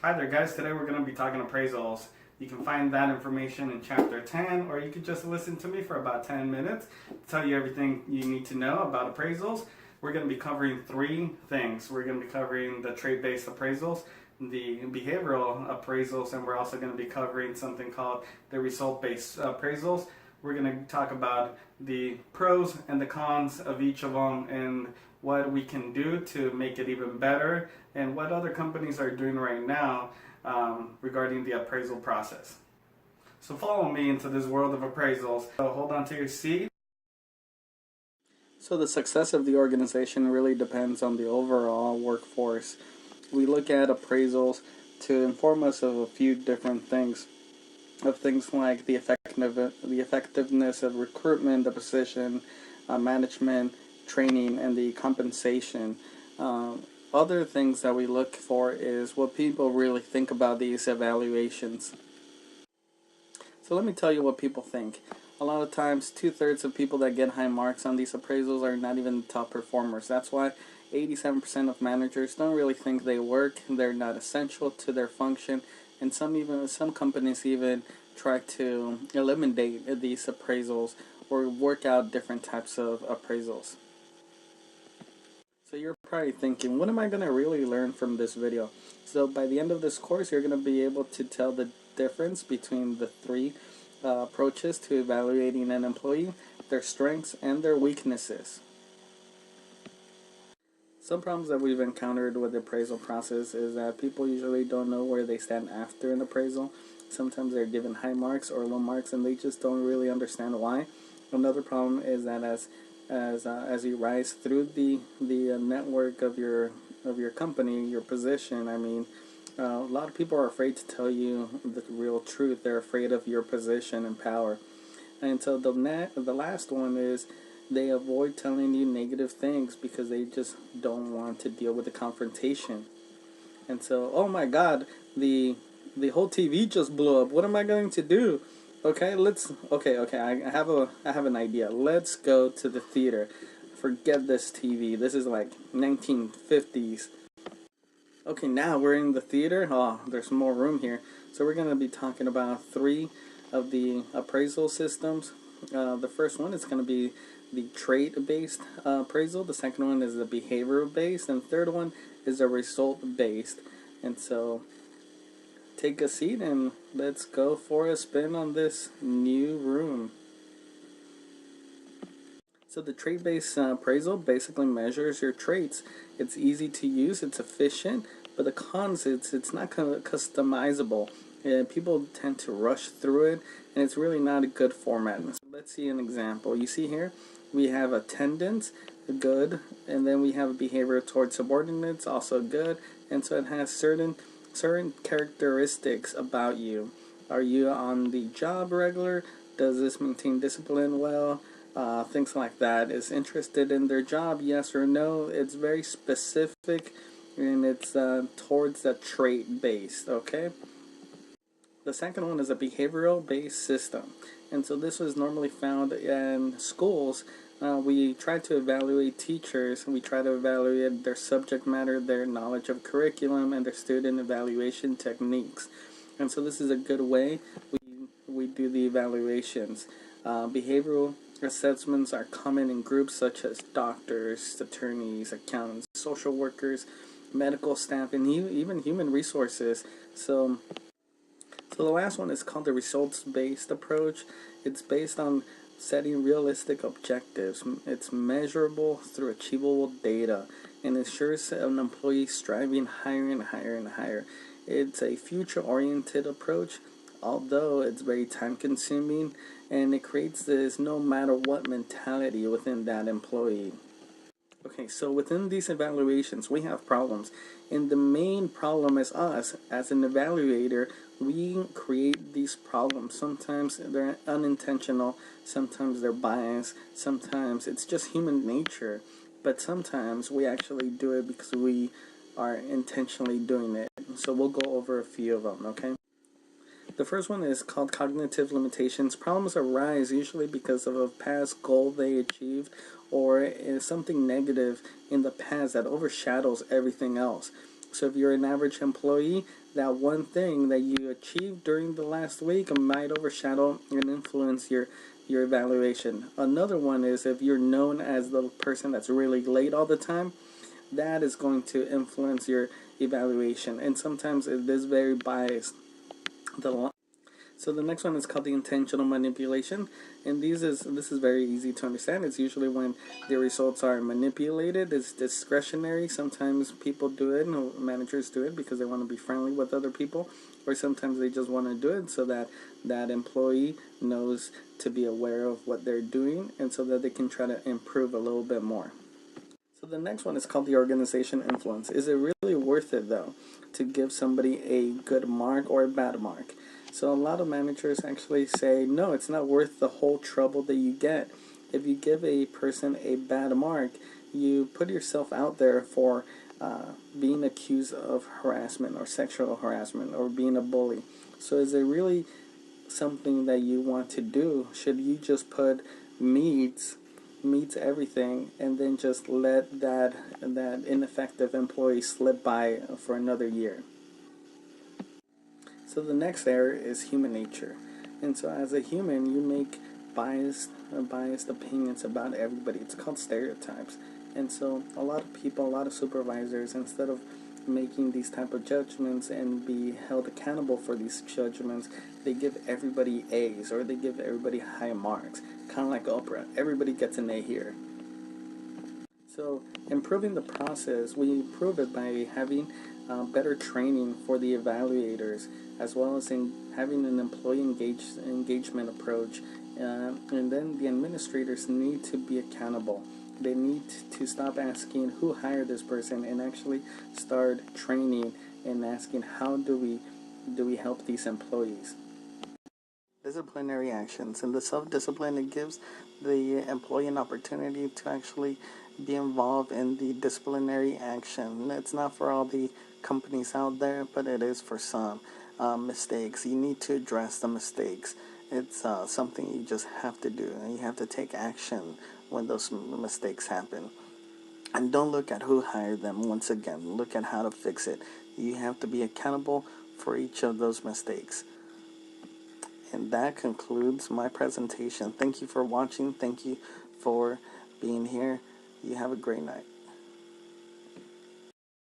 Hi there guys, today we're going to be talking appraisals. You can find that information in chapter 10, or you could just listen to me for about 10 minutes to tell you everything you need to know about appraisals. We're going to be covering three things. We're going to be covering the trade-based appraisals, the behavioral appraisals, and we're also going to be covering something called the result-based appraisals. We're going to talk about the pros and the cons of each of them and what we can do to make it even better and what other companies are doing right now regarding the appraisal process. So follow me into this world of appraisals. So hold on to your seat. So the success of the organization really depends on the overall workforce. We look at appraisals to inform us of a few different things. Of things like the effectiveness of recruitment, the position, management, training, and the compensation. Other things that we look for is what people really think about these evaluations. So let me tell you what people think. A lot of times, 2/3 of people that get high marks on these appraisals are not even top performers. That's why 87% of managers don't really think they work. They're not essential to their function, and some companies even try to eliminate these appraisals or work out different types of appraisals. So you're probably thinking, what am I going to really learn from this video? So by the end of this course, you're going to be able to tell the difference between the three approaches to evaluating an employee, their strengths and their weaknesses. Some problems that we've encountered with the appraisal process is that people usually don't know where they stand after an appraisal. Sometimes they're given high marks or low marks and they just don't really understand why. Another problem is that as you rise through the network of your company, your position, a lot of people are afraid to tell you the real truth. They're afraid of your position and power. And so the last one is they avoid telling you negative things because they just don't want to deal with the confrontation. And so, oh my God, the whole TV just blew up. What am I going to do? Okay, I have an idea. Let's go to the theater. Forget this TV. This is like 1950s. Okay, now we're in the theater. Oh, there's more room here. So we're going to be talking about three of the appraisal systems. The first one is going to be the trait-based appraisal. The second one is the behavioral-based. And the third one is the result-based. And so take a seat and let's go for a spin on this new room. So the trait-based appraisal basically measures your traits. It's easy to use, it's efficient, but the cons, it's not kind of customizable. People tend to rush through it, and it's really not a good format. So let's see an example. You see here, we have attendance, good, and then we have behavior towards subordinates, also good, and so it has certain characteristics about you. Are you on the job regular? Does this maintain discipline well? Things like that. Is interested in their job, yes or no? It's very specific, and it's towards the trait based. Okay. The second one is a behavioral based system, and so this was normally found in schools. We try to evaluate teachers, and we try to evaluate their subject matter, their knowledge of curriculum, and their student evaluation techniques. And so this is a good way we do the evaluations. Behavioral assessments are common in groups such as doctors, attorneys, accountants, social workers, medical staff, and even human resources. So the last one is called the results-based approach. It's based on setting realistic objectives. It's measurable through achievable data and ensures an employee striving higher and higher and higher. It's a future-oriented approach, although it's very time-consuming, and it creates this no matter what mentality within that employee. Okay, so within these evaluations, we have problems. And the main problem is us. As an evaluator, we create these problems. Sometimes they're unintentional, sometimes they're biased, sometimes it's just human nature. But sometimes we actually do it because we are intentionally doing it. So we'll go over a few of them, okay? The first one is called cognitive limitations. Problems arise usually because of a past goal they achieved or something negative in the past that overshadows everything else. So if you're an average employee, that one thing that you achieved during the last week might overshadow and influence your evaluation. Another one is if you're known as the person that's really late all the time, that is going to influence your evaluation, and sometimes it is very biased. So the next one is called the intentional manipulation, and this is very easy to understand. It's usually when the results are manipulated. It's discretionary. Sometimes people do it, and managers do it because they want to be friendly with other people, or sometimes they just want to do it so that that employee knows to be aware of what they're doing, and so that they can try to improve a little bit more. So the next one is called the organization influence. Is it really worth it though to give somebody a good mark or a bad mark? So a lot of managers actually say no, it's not worth the whole trouble that you get. If you give a person a bad mark, you put yourself out there for being accused of harassment or sexual harassment or being a bully. So is it really something that you want to do? Should you just put meets everything and then just let that ineffective employee slip by for another year? So the next area is human nature, and so as a human you make biased opinions about everybody. It's called stereotypes. And so a lot of people, a lot of supervisors, instead of making these type of judgments and be held accountable for these judgments, they give everybody A's or they give everybody high marks, kind of like Oprah. Everybody gets an A here. So improving the process, we improve it by having better training for the evaluators, as well as in having an employee engagement approach. And then the administrators need to be accountable. They need to stop asking who hired this person and actually start training and asking how do we help these employees. Disciplinary actions, and the self-discipline, it gives the employee an opportunity to actually be involved in the disciplinary action. It's not for all the companies out there, but it is for some. Mistakes, you need to address the mistakes. It's something you just have to do, and you have to take action when those mistakes happen. And don't look at who hired them. Once again, look at how to fix it. You have to be accountable for each of those mistakes. And that concludes my presentation. Thank you for watching. Thank you for being here. You have a great night.